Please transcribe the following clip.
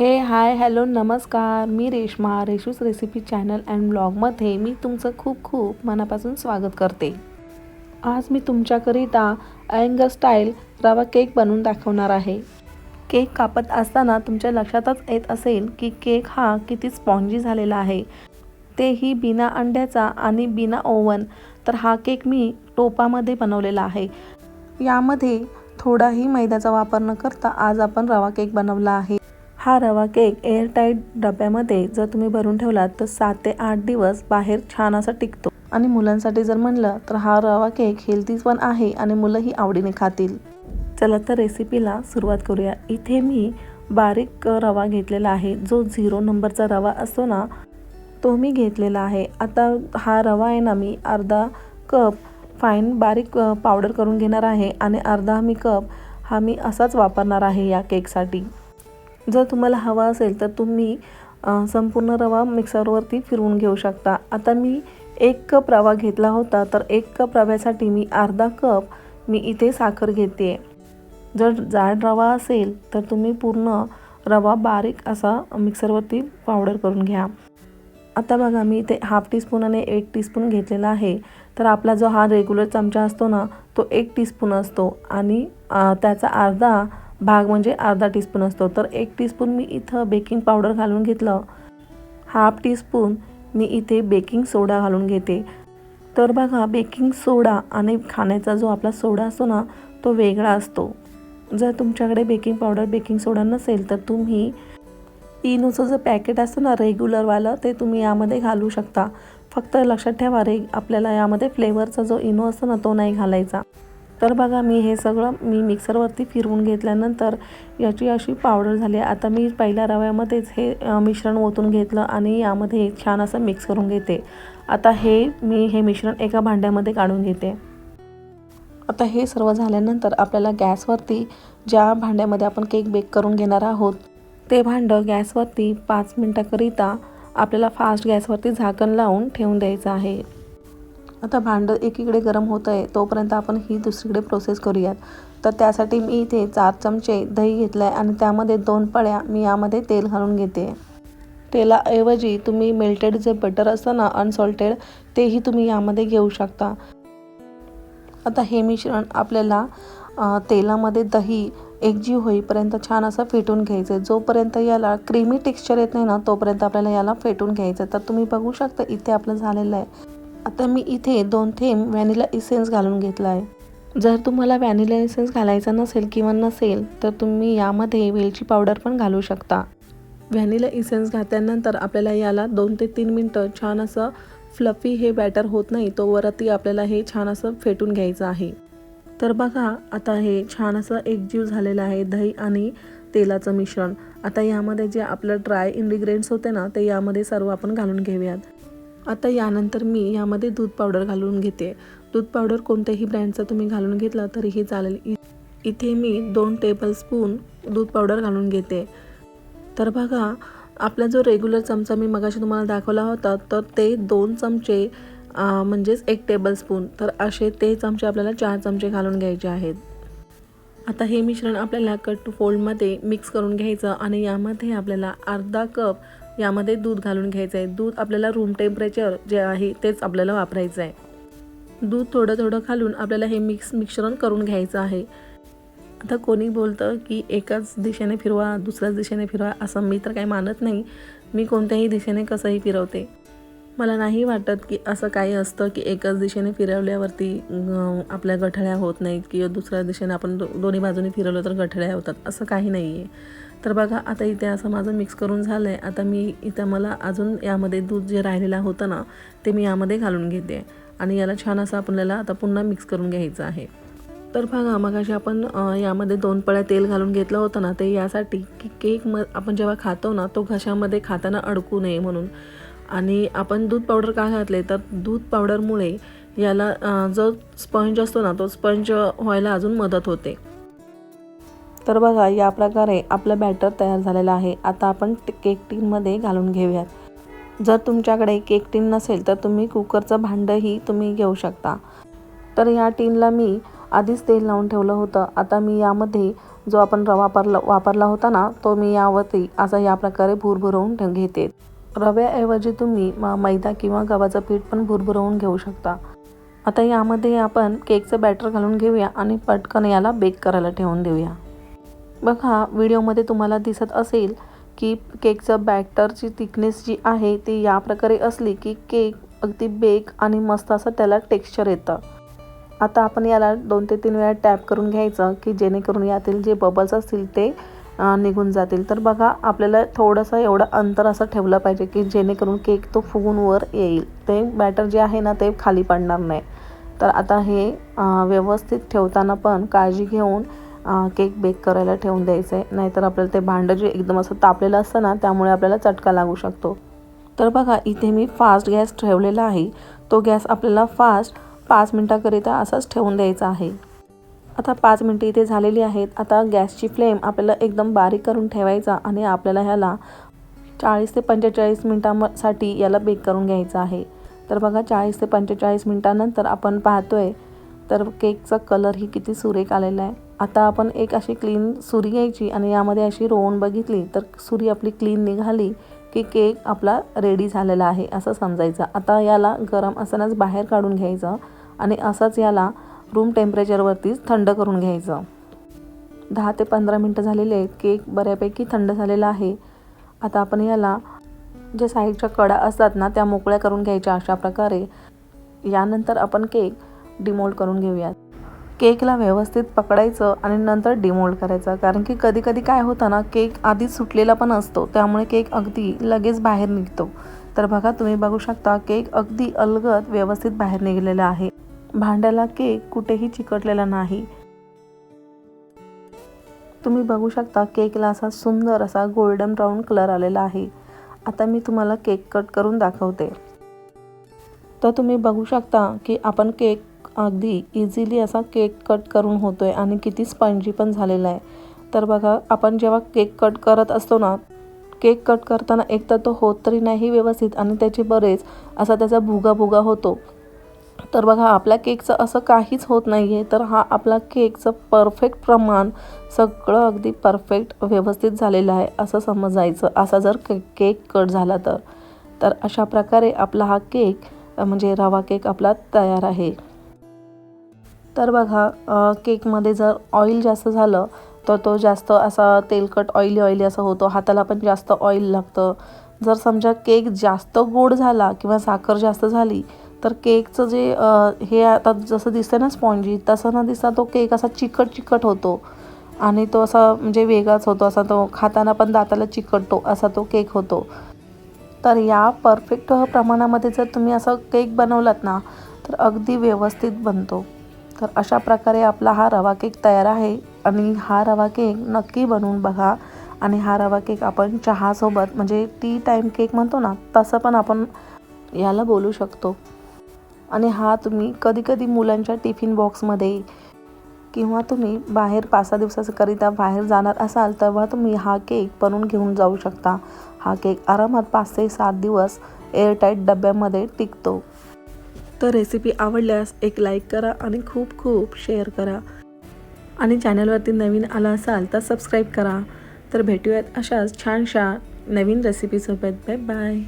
Hi hello नमस्कार. मी Reshma, रेशूस recipe channel and ब्लॉगमध्ये मी तुमचं खूप खूप मनापासून स्वागत करते. आज मी तुमच्याकरिता अयंगर स्टाईल रवा केक बनवून दाखवणार आहे. केक कापत असताना तुमच्या लक्षातच येत असेल की केक हा किती स्पॉन्जी झालेला आहे, तेही बिना अंड्याचा आणि बिना ओव्हन. तर हा केक मी टोपामध्ये बनवलेला आहे. यामध्ये थोडाही मैद्याचा वापर न करता आज आपण रवा केक बनवला आहे. हा रवा केक एअरटाईट डब्यामध्ये जर तुम्ही भरून ठेवलात तर 7 ते 8 दिवस बाहेर छान असा टिकतो. आणि मुलांसाठी जर म्हणलं तर हा रवा केक हेल्दी पण आहे आणि मुलंही आवडीने खातील. चला तर रेसिपीला सुरुवात करूया. इथे मी बारीक रवा घेतलेला आहे. जो 0 नंबरचा रवा असतो ना, तो मी घेतलेला आहे. आता हा रवा आहे ना, मी अर्धा कप फाईन बारीक पावडर करून घेणार आहे आणि अर्धा कप हा मी असाच वापरणार आहे या केकसाठी. जर तुम्हाला हवा असेल तर तुम्ही संपूर्ण रवा मिक्सरवरती फिरवून घेऊ शकता. आता मी 1 कप रवा घेतला होता, तर 1 कप रव्यासाठी मी अर्धा कप मी इथे साखर घेते. जर जाड रवा असेल तर तुम्ही पूर्ण रवा बारीक असा मिक्सरवरती पावडर करून घ्या. आता बघा, मी इथे हाफ टीस्पून आणि 1 टीस्पून घेतलेला आहे. तर आपला जो हा रेग्युलर चमचा असतो ना, तो 1 टीस्पून असतो आणि त्याचा अर्धा भाग म्हणजे अर्धा टीस्पून असतो. तर 1 टीस्पून मी इथं बेकिंग पावडर घालून घेतलं. हाफ टीस्पून मी इथे बेकिंग सोडा घालून घेते. तर बघा, बेकिंग सोडा आणि खाण्याचा जो आपला सोडा असतो ना, तो वेगळा असतो. जर तुमच्याकडे बेकिंग पावडर बेकिंग सोडा नसेल तर तुम्ही इनोचं जे पॅकेट असतं ना रेग्युलरवालं, ते तुम्ही यामध्ये घालू शकता. फक्त लक्षात ठेवा, आपल्याला यामध्ये फ्लेवरचा जो इनो असतो ना, तो नाही घालायचा. तर बघा, मी हे सगळं मिक्सरवरती फिरवून घेतल्यानंतर याची अशी पावडर झाली. आता मी पहिल्या रव्यामध्येच हे मिश्रण ओतून घेतलं आणि यामध्ये छान असं मिक्स करून घेते. आता हे मिश्रण एका भांड्यामध्ये काढून घेते. आता हे सर्व झाल्यानंतर आपल्याला गॅसवरती ज्या भांड्यामध्ये आपण केक बेक करून घेणार आहोत, ते भांडं गॅसवरती 5 मिनटाकरिता आपल्याला फास्ट गॅसवरती झाकण लावून ठेवून द्यायचं आहे. आता भांडं एकीकडे गरम होत आहे, तोपर्यंत आपण ही दुसरीकडे प्रोसेस करूयात. तर त्यासाठी मी इथे 4 चमचे दही घेतलं आहे आणि त्यामध्ये 2 पळ्या मी यामध्ये तेल घालून घेते. तेलाऐवजी तुम्ही मेल्टेड जे बटर असतं ना, अनसॉल्टेड, तेही तुम्ही यामध्ये घेऊ शकता. आता हे मिश्रण आपल्याला तेलामध्ये दही एकजीव होईपर्यंत छान असं फेटून घ्यायचं. जोपर्यंत याला क्रीमी टेक्स्चर येत नाही ना, तोपर्यंत आपल्याला याला फेटून घ्यायचं. तर तुम्ही बघू शकता इथे आपलं झालेलं आहे. आता मी इथे 2 थेंब व्हॅनिला इसेन्स घालून घेतला आहे. जर तुम्हाला व्हॅनिला इसेन्स घालायचा नसेल तर तुम्ही यामध्ये वेलची पावडर पण घालू शकता. व्हॅनिला इसेन्स घातल्यानंतर आपल्याला याला 2 ते 3 मिनटं छान असं फ्लफी हे बॅटर होत नाही तोवरती आपल्याला हे छान असं फेटून घ्यायचं आहे. तर बघा, आता हे छान असं एकजीव झालेलं आहे दही आणि तेलाचं मिश्रण. आता यामध्ये जे आपलं ड्राय इन्ग्रेडियंट्स होते ना, ते यामध्ये सर्व आपण घालून घेऊयात. आता यानंतर मी यामध्ये दूध पावडर घालून घेते. दूध पावडर कोणत्याही ब्रँडचं तुम्ही घालून घेतलं तरीही चालेल. इथे मी 2 टेबलस्पून दूध पावडर घालून घेते. तर बघा, आपला जो रेग्युलर चमचा मी मगाशी तुम्हाला दाखवला होता, तर ते 2 चमचे म्हणजेच 1 टेबलस्पून, तर असे ते चमचे आपल्याला 4 चमचे घालून घ्यायचे आहेत. आता हे मिश्रण आपल्याला कट टू फोल्डमध्ये मिक्स करून घ्यायचं आणि यामध्ये आपल्याला अर्धा कप यामध्ये दूध घालून घ्यायचं आहे. दूध आपल्याला रूम टेम्परेचर जे आहे तेच आपल्याला वापरायचं आहे. दूध थोडं थोडं घालून आपल्याला हे मिश्रण करून घ्यायचं आहे. आता कोणी बोलतं की एकाच दिशेने फिरवा, दुसऱ्याच दिशेने फिरवा, असं मी तर काही मानत नाही. मी कोणत्याही दिशेने कसंही फिरवते. मला नाही वाटत की असं काही असतं की एकाच दिशेने फिरवल्यावरती आपल्या गठळ्या होत नाहीत किंवा दुसऱ्या दिशेने आपण दोन्ही बाजूने फिरवलं तर गठळ्या होतात, असं काही नाही आहे. तर बघा, आता इथे असं माझं मिक्स करून झालं आहे. आता मी इथं मला अजून यामध्ये दूध जे राहिलेलं होतं ना, ते मी यामध्ये घालून घेते आणि याला छान असं आपल्याला आता पुन्हा मिक्स करून घ्यायचं आहे. तर बघा, मगाशी आपण यामध्ये 2 पळ्या तेल घालून घेतलं होतं ना, ते यासाठी की केक आपण जेव्हा खातो ना, तो घशामध्ये खाताना अडकू नये म्हणून. आणि आपण दूध पावडर का घातले, तर दूध पावडरमुळे याला जो स्पंज असतो ना, तो स्पंज व्हायला अजून मदत होते. तर बघा, या प्रकारे आपलं बॅटर तयार झालेलं आहे. आता आपण केक टीनमध्ये घालून घेऊयात. जर तुमच्याकडे केक टीन नसेल तर तुम्ही कुकरचं भांडंही तुम्ही घेऊ शकता. तर या टीनला मी आधीच तेल लावून ठेवलं होतं. आता मी यामध्ये जो आपण रवा वापरला होता ना, तो मी यावरती असा या प्रकारे भुरभुरवून घेते. रव्याऐवजी तुम्ही मैदा किंवा गव्हाचं पीठ पण भुरभुरवून घेऊ शकता. आता यामध्ये आपण केकचं बॅटर घालून घेऊया आणि पटकन याला बेक करायला ठेवून देऊया. बघा, व्हिडिओमध्ये तुम्हाला दिसत असेल की केकचं बॅटरची थिकनेस जी आहे ती या प्रकारे असली की केक अगदी बेक आणि मस्त असं त्याला टेक्स्चर येतं. आता आपण याला 2 ते 3 वेळा टॅप करून घ्यायचं की जेणेकरून यातील जे बबल्स असतील ते निघून जातील. तर बघा, आपल्याला थोडंसं एवढं अंतर असं ठेवलं पाहिजे की जेणेकरून केक तो फुगून वर येईल. ते बॅटर जे आहे ना ते खाली पडणार नाही. तर आता हे व्यवस्थित ठेवताना पण काळजी घेऊन केक बेक करायला ठेवून द्यायचं आहे. नाहीतर आपल्याला ते भांडं जे एकदम असं तापलेलं असतं ना, त्यामुळे आपल्याला चटका लागू शकतो. तर बघा, इथे मी फास्ट गॅस ठेवलेला आहे. तो गॅस आपल्याला फास्ट 5 मिनटाकरिता असाच ठेवून द्यायचा आहे. आता 5 मिनटं इथे झालेली आहेत. आता गॅसची फ्लेम आपल्याला एकदम बारीक करून ठेवायचा आणि आपल्याला ह्याला 40 ते 45 मिनटांसाठी याला बेक करून घ्यायचं आहे. तर बघा, 40 ते 45 मिनटानंतर आपण पाहतोय तर केकचा कलरही किती सुरेख आलेला आहे. आता आपण एक अशी क्लीन सुरी घ्यायची आणि यामध्ये अशी रोवून बघितली तर सुरी आपली क्लीन निघाली की केक आपला रेडी झालेला आहे असं समजायचं. आता याला गरम असतानाच बाहेर काढून घ्यायचं आणि असंच याला रूम टेम्परेचरवरतीच थंड करून घ्यायचं. 10 ते 15 मिनटं झालेले आहेत. केक बऱ्यापैकी थंड झालेला आहे. आता आपण याला जे साईडच्या कडा असतात ना त्या मोकळ्या करून घ्यायच्या अशा प्रकारे. यानंतर आपण केक डिमोल्ड करून घेऊयात. केकला व्यवस्थित पकडायचं आणि नंतर डिमोल्ड करायचं, कारण की कधी काय होतं ना, केक आधीच सुटलेला पण असतो, त्यामुळे केक अगदी लगेच बाहेर निघतो. तर बघा, तुम्ही बघू शकता केक अगदी अलगद व्यवस्थित बाहेर निघालेला आहे. भांड्याला केक कुठेही चिकटलेला नाही. तुम्ही बघू शकता केकला असा सुंदर असा गोल्डन ब्राऊन कलर आलेला आहे. आता मी तुम्हाला केक कट करून दाखवते. तर तुम्ही बघू शकता की आपण केक अगदी इझिली असा केक कट करून होतोय आणि किती स्पंजी पण झालेला आहे. तर बघा, आपण जेव्हा केक कट करत असतो ना, केक कट करताना एक तर तो होत तरी नाही व्यवस्थित आणि त्याचे बरेच असा त्याचा भुगा होतो. तर बघा, आपल्या केकचं असं काहीच होत नाही आहे. तर हा आपला केकचं परफेक्ट प्रमाण सगळं अगदी परफेक्ट व्यवस्थित झालेलं आहे असं समजायचं. असा जर केक कट झाला तर अशा प्रकारे आपला हा केक म्हणजे रवा केक आपला तयार आहे. तर बघा, केकमध्ये जर ऑइल जास्त झालं तर तो जास्त असा तेलकट ऑइली असं होतो. हाताला पण जास्त ऑइल लागतं. जर समजा केक जास्त गोड झाला किंवा साखर जास्त झाली तर केकचं जे हे आता जसं दिसतं ना स्पॉन्जी, तसं न दिसता तो केक असा चिकट होतो आणि तो असा म्हणजे वेगळाच होतो. असा तो खाताना पण दाताला चिकटतो असा तो केक होतो. तर या परफेक्ट प्रमाणामध्ये जर तुम्ही असं केक बनवलात ना तर अगदी व्यवस्थित बनतो. तर अशा प्रकारे आपला हा रवा केक तयार आहे आणि हा रवा केक नक्की बनवून बघा. आणि हा रवा केक आपण चहासोबत म्हणजे टी टाईम केक म्हणतो ना, तसं पण आपण याला बोलू शकतो. आणि हा तुम्ही कधी मुलांच्या टिफिन बॉक्समध्ये किंवा तुम्ही बाहेर 5-6 दिवसाकरिता बाहेर जाणार असाल तेव्हा तुम्ही हा केक बनवून घेऊन जाऊ शकता. हा केक आरामात 5 ते 7 दिवस एअरटाईट डब्यामध्ये टिकतो. तर रेसिपी आवडल्यास एक लाईक करा आणि खूप शेअर करा. आणि चॅनलवरती नवीन आला असाल तर सबस्क्राईब करा. तर भेटूयात अशाच छानशा नवीन रेसिपीसोबत. Bye bye.